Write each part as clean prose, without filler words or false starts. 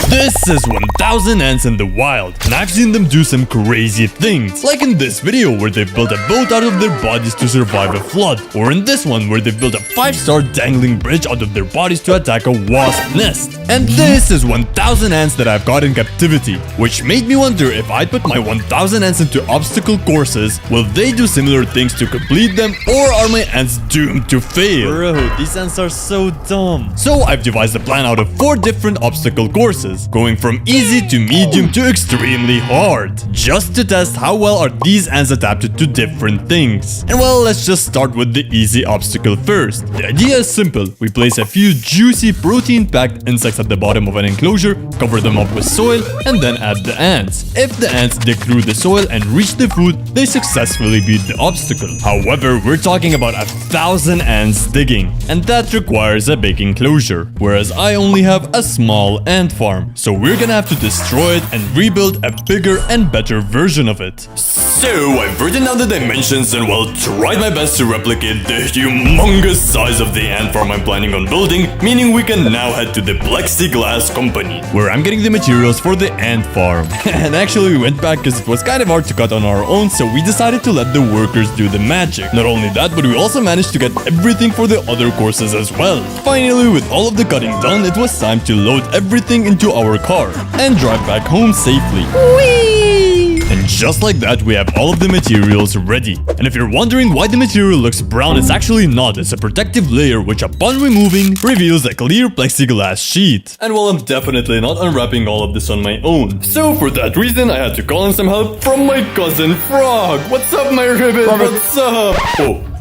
This is 1000 ants in the wild, and I've seen them do some crazy things, like in this video where they've built a boat out of their bodies to survive a flood, or in this one where they've built a 5-star dangling bridge out of their bodies to attack a wasp nest. And this is 1000 ants that I've got in captivity, which made me wonder if I put my 1000 ants into obstacle courses, will they do similar things to complete them, or are my ants doomed to fail? Bro, these ants are so dumb. So I've devised a plan out of 4 different obstacle courses, going from easy to medium to extremely hard, just to test how well are these ants adapted to different things. And well, let's just start with the easy obstacle first. The idea is simple. We place a few juicy protein-packed insects at the bottom of an enclosure, cover them up with soil, and then add the ants. If the ants dig through the soil and reach the food, they successfully beat the obstacle. However, we're talking about 1000 ants digging, and that requires a big enclosure, whereas I only have a small ant farm. So we're gonna have to destroy it and rebuild a bigger and better version of it. So I've written down the dimensions and well tried my best to replicate the humongous size of the ant farm I'm planning on building, meaning we can now head to the plexiglass company, where I'm getting the materials for the ant farm. And actually we went back because it was kind of hard to cut on our own, so we decided to let the workers do the magic. Not only that, but we also managed to get everything for the other courses as well. Finally, with all of the cutting done, it was time to load everything into our car and drive back home safely. Whee! And just like that, we have all of the materials ready. And if you're wondering why the material looks brown, it's actually not. It's a protective layer which upon removing reveals a clear plexiglass sheet. And well, I'm definitely not unwrapping all of this on my own. So for that reason, I had to call in some help from my cousin Frog. What's up, my ribbon? What's up?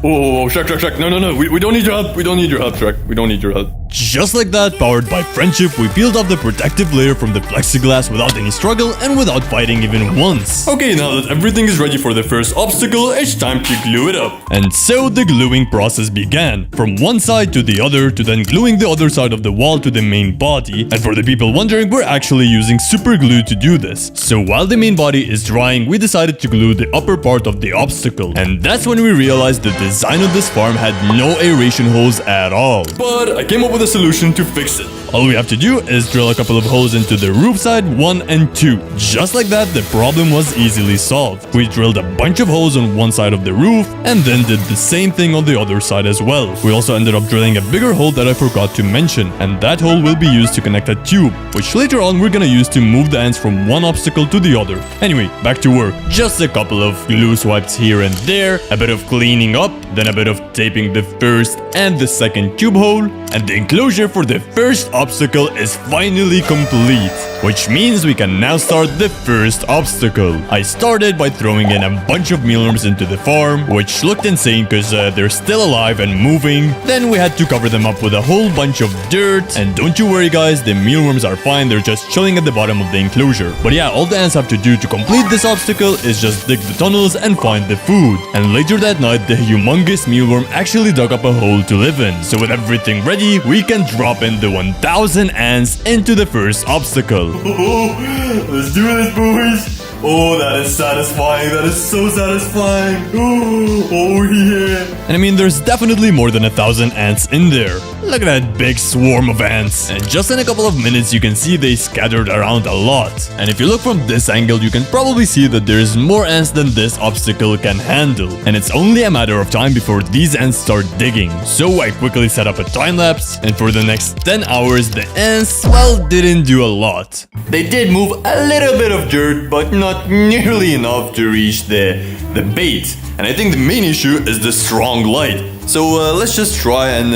Oh, Shrek. No. We don't need your help. We don't need your help, Shrek. We don't need your help. Just like that, powered by friendship, we peeled off the protective layer from the plexiglass without any struggle and without fighting even once. Okay, now that everything is ready for the first obstacle, it's time to glue it up. And so the gluing process began, from one side to the other, to then gluing the other side of the wall to the main body. And for the people wondering, we're actually using super glue to do this. So while the main body is drying, we decided to glue the upper part of the obstacle. And that's when we realized the design of this farm had no aeration holes at all. But I came up with a solution to fix it. All we have to do is drill a couple of holes into the roof side 1 and 2. Just like that, the problem was easily solved. We drilled a bunch of holes on one side of the roof and then did the same thing on the other side as well. We also ended up drilling a bigger hole that I forgot to mention, and that hole will be used to connect a tube, which later on we're gonna use to move the ants from one obstacle to the other. Anyway, back to work. Just a couple of glue swipes here and there, a bit of cleaning up, then a bit of taping the first and the second tube hole, and the enclosure for the first obstacle is finally complete, which means we can now start the first obstacle. I started by throwing in a bunch of mealworms into the farm, which looked insane because they're still alive and moving. Then we had to cover them up with a whole bunch of dirt, and don't you worry guys, the mealworms are fine, they're just chilling at the bottom of the enclosure. But yeah, all the ants have to do to complete this obstacle is just dig the tunnels and find the food. And later that night, the humongous mealworm actually dug up a hole to live in. So with everything ready, we can drop in the 1000 ants into the first obstacle. Let's do this, boys. Oh, that is satisfying. That is so satisfying. Oh yeah. And I mean, there's definitely more than 1000 ants in there. Look at that big swarm of ants. And just in a couple of minutes, you can see they scattered around a lot. And if you look from this angle, you can probably see that there's more ants than this obstacle can handle. And it's only a matter of time before these ants start digging. So I quickly set up a time lapse. And for the next 10 hours, the ants, well, didn't do a lot. They did move a little bit of dirt, but not nearly enough to reach the bait. And I think the main issue is the strong light. So let's just try and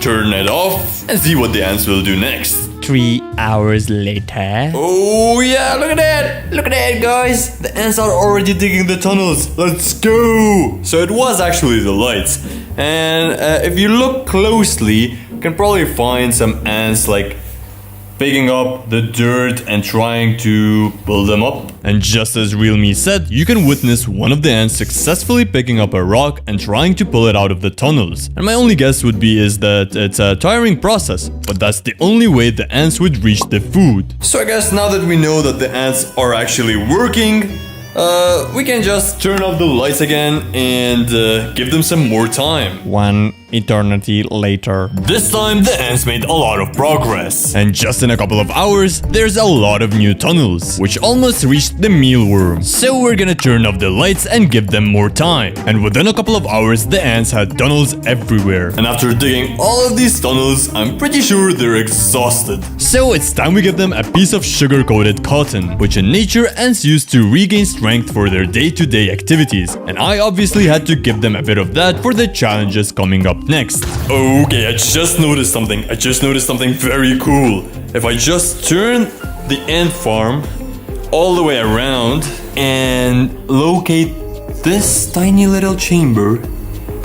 turn it off and see what the ants will do next. 3 hours later. Oh yeah, look at that! Look at that, guys! The ants are already digging the tunnels. Let's go! So it was actually the lights. And if you look closely, you can probably find some ants like picking up the dirt and trying to pull them up. And just as Real Me said, you can witness one of the ants successfully picking up a rock and trying to pull it out of the tunnels. And my only guess would be is that it's a tiring process, but that's the only way the ants would reach the food. So I guess now that we know that the ants are actually working, we can just turn off the lights again and give them some more time. 1 eternity later. This time, the ants made a lot of progress. And just in a couple of hours, there's a lot of new tunnels, which almost reached the mealworm. So we're gonna turn off the lights and give them more time. And within a couple of hours, the ants had tunnels everywhere. And after digging all of these tunnels, I'm pretty sure they're exhausted. So it's time we give them a piece of sugar-coated cotton, which in nature ants use to regain strength for their day-to-day activities. And I obviously had to give them a bit of that for the challenges coming up next. Okay, I just noticed something. Very cool. If I just turn the ant farm all the way around and locate this tiny little chamber,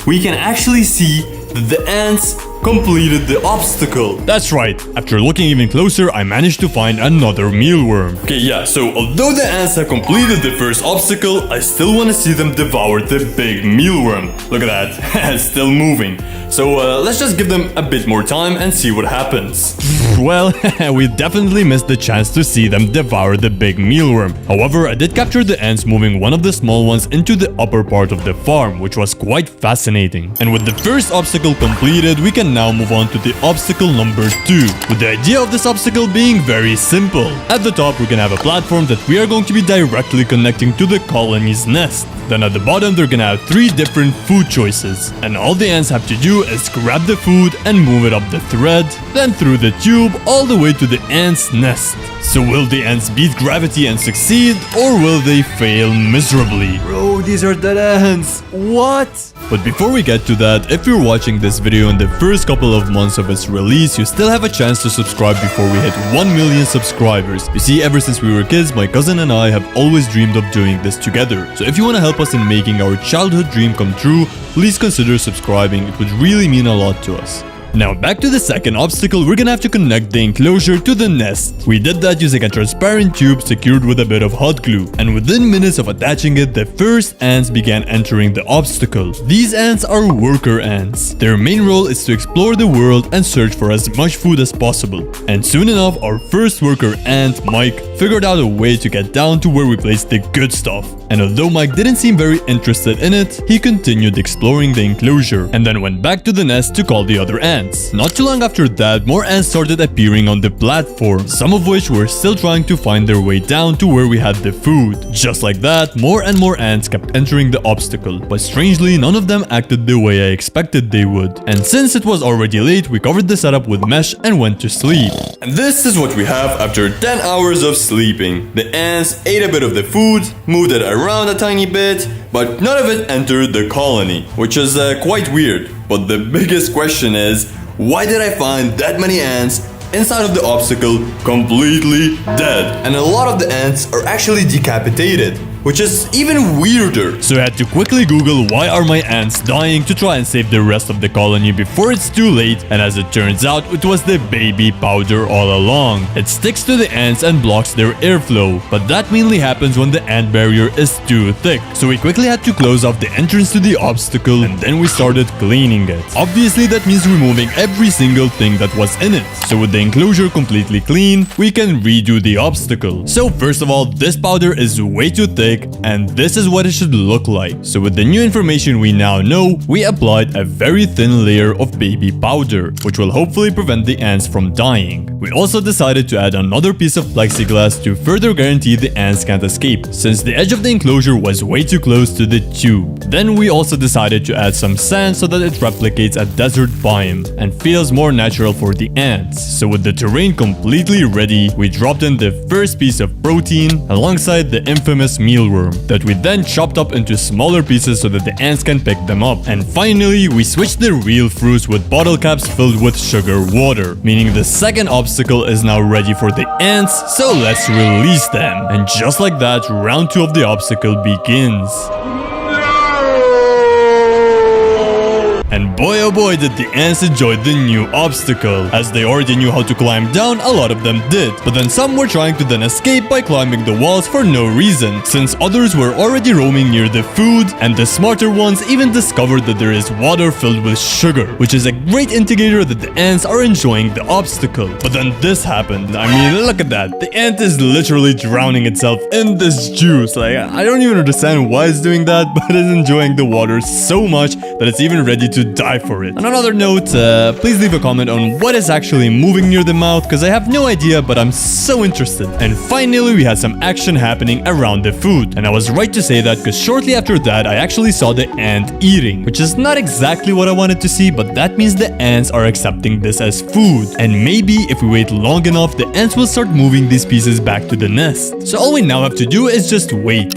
we can actually see that the ants completed the obstacle. That's right. After looking even closer, I managed to find another mealworm. Okay, yeah, so although the ants have completed the first obstacle, I still want to see them devour the big mealworm. Look at that, it's still moving. So let's just give them a bit more time and see what happens. Well, we definitely missed the chance to see them devour the big mealworm. However, I did capture the ants moving one of the small ones into the upper part of the farm, which was quite fascinating. And with the first obstacle completed, we can now move on to the obstacle number 2, with the idea of this obstacle being very simple. At the top, we're gonna have a platform that we are going to be directly connecting to the colony's nest. Then at the bottom, they're gonna have 3 different food choices. And all the ants have to do is grab the food and move it up the thread, then through the tube all the way to the ant's nest. So will the ants beat gravity and succeed, or will they fail miserably? Bro, these are dead ants. What? But before we get to that, if you're watching this video in the first couple of months of its release, you still have a chance to subscribe before we hit 1 million subscribers. You see, ever since we were kids, my cousin and I have always dreamed of doing this together. So if you want to help us in making our childhood dream come true, please consider subscribing. It would really mean a lot to us. Now back to the second obstacle, we're gonna have to connect the enclosure to the nest. We did that using a transparent tube secured with a bit of hot glue, and within minutes of attaching it, the first ants began entering the obstacle. These ants are worker ants. Their main role is to explore the world and search for as much food as possible. And soon enough, our first worker ant, Mike, figured out a way to get down to where we placed the good stuff. And although Mike didn't seem very interested in it, he continued exploring the enclosure and then went back to the nest to call the other ants. Not too long after that, more ants started appearing on the platform, some of which were still trying to find their way down to where we had the food. Just like that, more and more ants kept entering the obstacle, but strangely, none of them acted the way I expected they would. And since it was already late, we covered the setup with mesh and went to sleep. And this is what we have after 10 hours of sleeping. The ants ate a bit of the food, moved it around a tiny bit, but none of it entered the colony, which is quite weird. But the biggest question is, why did I find that many ants inside of the obstacle completely dead? And a lot of the ants are actually decapitated, which is even weirder. So I had to quickly Google why are my ants dying to try and save the rest of the colony before it's too late, and as it turns out, it was the baby powder all along. It sticks to the ants and blocks their airflow, but that mainly happens when the ant barrier is too thick. So we quickly had to close off the entrance to the obstacle, and then we started cleaning it. Obviously that means removing every single thing that was in it. So with the enclosure completely clean, we can redo the obstacle. So first of all, this powder is way too thick, and this is what it should look like. So with the new information we now know, we applied a very thin layer of baby powder, which will hopefully prevent the ants from dying. We also decided to add another piece of plexiglass to further guarantee the ants can't escape, since the edge of the enclosure was way too close to the tube. Then we also decided to add some sand so that it replicates a desert biome and feels more natural for the ants. So with the terrain completely ready, we dropped in the first piece of protein alongside the infamous mealworm that we then chopped up into smaller pieces so that the ants can pick them up. And finally, we switched the real fruits with bottle caps filled with sugar water, meaning the second obstacle is now ready for the ants, so let's release them. And just like that, round 2 of the obstacle begins. And boy oh boy did the ants enjoy the new obstacle. As they already knew how to climb down, a lot of them did. But then some were trying to then escape by climbing the walls for no reason, since others were already roaming near the food, and the smarter ones even discovered that there is water filled with sugar, which is a great indicator that the ants are enjoying the obstacle. But then this happened. I mean, look at that. The ant is literally drowning itself in this juice. Like, I don't even understand why it's doing that, but it's enjoying the water so much that it's even ready to dive die for it. On another note, please leave a comment on what is actually moving near the mouth, because I have no idea, but I'm so interested. And finally, we had some action happening around the food. And I was right to say that, because shortly after that, I actually saw the ant eating, which is not exactly what I wanted to see, but that means the ants are accepting this as food. And maybe if we wait long enough, the ants will start moving these pieces back to the nest. So all we now have to do is just wait.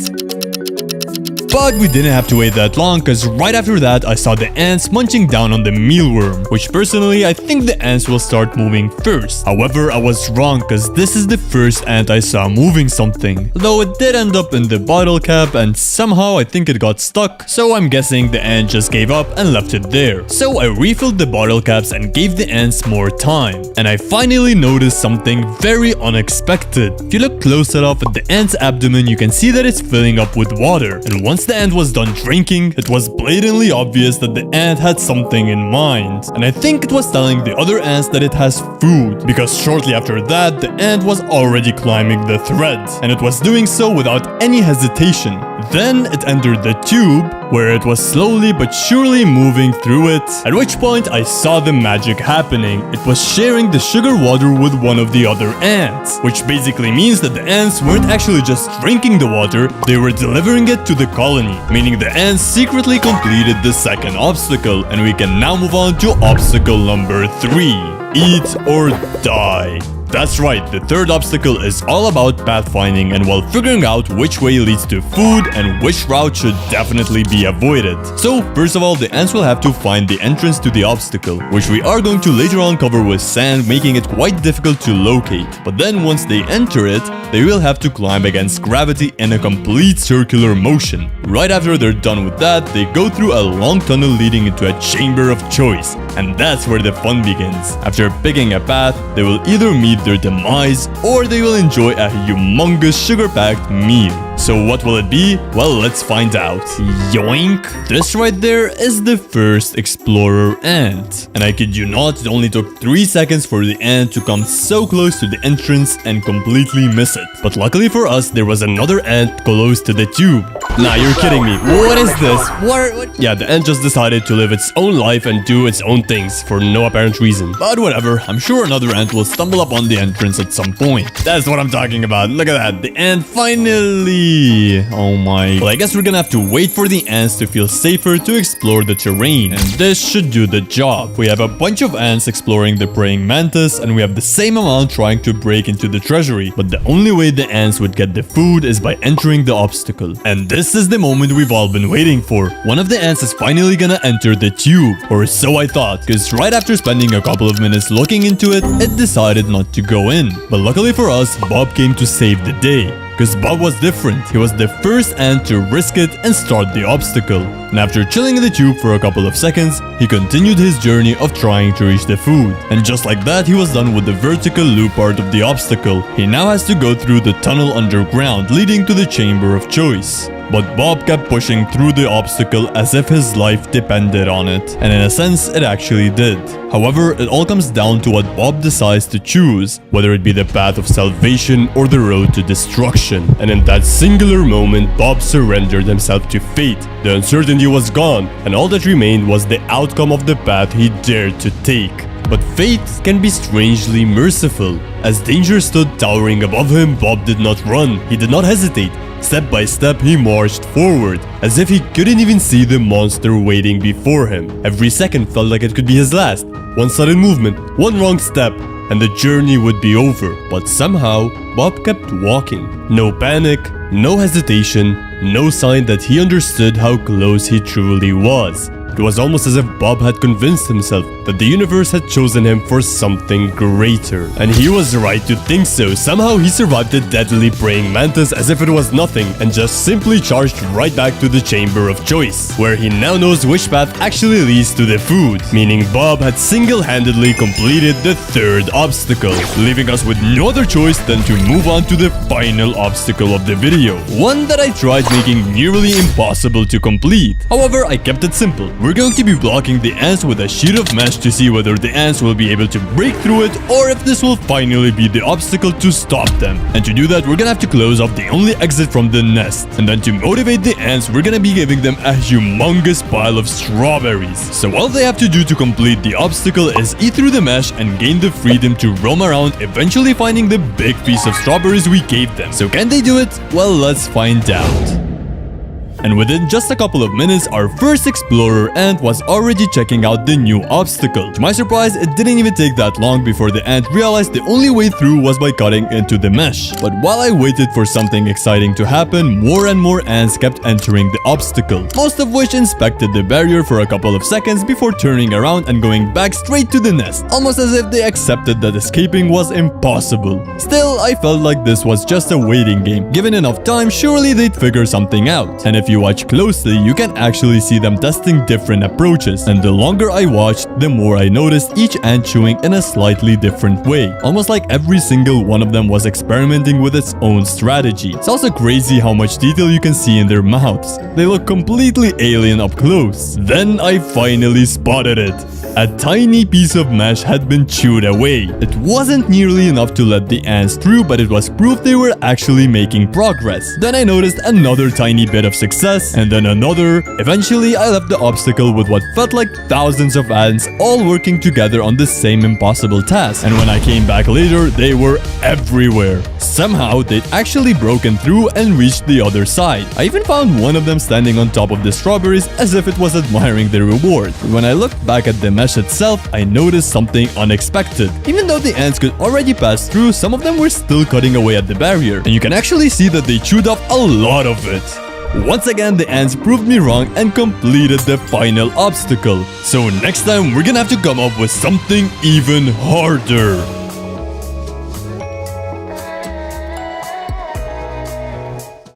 But we didn't have to wait that long, because right after that I saw the ants munching down on the mealworm, which personally I think the ants will start moving first. However, I was wrong, because this is the first ant I saw moving something. Though it did end up in the bottle cap and somehow I think it got stuck, so I'm guessing the ant just gave up and left it there. So I refilled the bottle caps and gave the ants more time. And I finally noticed something very unexpected. If you look close enough at the ant's abdomen, you can see that it's filling up with water. And once the ant was done drinking, it was blatantly obvious that the ant had something in mind. And I think it was telling the other ants that it has food, because shortly after that, the ant was already climbing the thread, and it was doing so without any hesitation. Then it entered the tube, where it was slowly but surely moving through it, at which point I saw the magic happening. It was sharing the sugar water with one of the other ants, which basically means that the ants weren't actually just drinking the water, they were delivering it to the colony, meaning the ants secretly completed the second obstacle, and we can now move on to obstacle number 3. Eat or die. That's right, the third obstacle is all about pathfinding and while figuring out which way leads to food and which route should definitely be avoided. So first of all, the ants will have to find the entrance to the obstacle, which we are going to later on cover with sand, making it quite difficult to locate. But then once they enter it, they will have to climb against gravity in a complete circular motion. Right after they're done with that, they go through a long tunnel leading into a chamber of choice. And that's where the fun begins. After picking a path, they will either meet their demise or they will enjoy a humongous sugar-packed meal. So what will it be? Well, let's find out. Yoink! This right there is the first explorer ant. And I kid you not, it only took 3 seconds for the ant to come so close to the entrance and completely miss it. But luckily for us, there was another ant close to the tube. Nah, you're kidding me. What is this? What? Yeah, the ant just decided to live its own life and do its own things for no apparent reason. But whatever, I'm sure another ant will stumble upon the entrance at some point. That's what I'm talking about. Look at that. The ant finally... Oh my. Well, I guess we're gonna have to wait for the ants to feel safer to explore the terrain. And this should do the job. We have a bunch of ants exploring the praying mantis, and we have the same amount trying to break into the treasury. But the only way the ants would get the food is by entering the obstacle. And this is the moment we've all been waiting for. One of the ants is finally gonna enter the tube. Or so I thought. Because right after spending a couple of minutes looking into it, it decided not to go in. But luckily for us, Bob came to save the day. Because Bob was different. He was the first ant to risk it and start the obstacle. And after chilling in the tube for a couple of seconds, he continued his journey of trying to reach the food. And just like that, he was done with the vertical loop part of the obstacle. He now has to go through the tunnel underground leading to the chamber of choice. But Bob kept pushing through the obstacle as if his life depended on it. And in a sense, it actually did. However, it all comes down to what Bob decides to choose, whether it be the path of salvation or the road to destruction. And in that singular moment, Bob surrendered himself to fate. The uncertainty was gone, and all that remained was the outcome of the path he dared to take. But fate can be strangely merciful. As danger stood towering above him, Bob did not run. He did not hesitate. Step by step, he marched forward, as if he couldn't even see the monster waiting before him. Every second felt like it could be his last. One sudden movement, one wrong step, and the journey would be over. But somehow, Bob kept walking. No panic, no hesitation, no sign that he understood how close he truly was. It was almost as if Bob had convinced himself that the universe had chosen him for something greater. And he was right to think so. Somehow he survived the deadly praying mantis as if it was nothing and just simply charged right back to the chamber of choice, where he now knows which path actually leads to the food. Meaning Bob had single-handedly completed the third obstacle, leaving us with no other choice than to move on to the final obstacle of the video. One that I tried making nearly impossible to complete. However, I kept it simple. We're going to be blocking the ants with a sheet of mesh mesh to see whether the ants will be able to break through it or if this will finally be the obstacle to stop them. And to do that, we're gonna have to close off the only exit from the nest. And then to motivate the ants, we're gonna be giving them a humongous pile of strawberries. So all they have to do to complete the obstacle is eat through the mesh and gain the freedom to roam around, eventually finding the big piece of strawberries we gave them. So can they do it? Well, let's find out. And within just a couple of minutes, our first explorer ant was already checking out the new obstacle. To my surprise, it didn't even take that long before the ant realized the only way through was by cutting into the mesh. But while I waited for something exciting to happen, more and more ants kept entering the obstacle, most of which inspected the barrier for a couple of seconds before turning around and going back straight to the nest, almost as if they accepted that escaping was impossible. Still, I felt like this was just a waiting game. Given enough time, surely they'd figure something out. And if you watch closely, you can actually see them testing different approaches. And the longer I watched, the more I noticed each ant chewing in a slightly different way. Almost like every single one of them was experimenting with its own strategy. It's also crazy how much detail you can see in their mouths. They look completely alien up close. Then I finally spotted it. A tiny piece of mesh had been chewed away. It wasn't nearly enough to let the ants through, but it was proof they were actually making progress. Then I noticed another tiny bit of success, and then another. Eventually, I left the obstacle with what felt like thousands of ants all working together on the same impossible task. And when I came back later, they were everywhere. Somehow, they'd actually broken through and reached the other side. I even found one of them standing on top of the strawberries as if it was admiring the reward. When I looked back at the mesh itself, I noticed something unexpected. Even though the ants could already pass through, some of them were still cutting away at the barrier, and you can actually see that they chewed off a lot of it. Once again, the ants proved me wrong and completed the final obstacle. So next time, we're gonna have to come up with something even harder.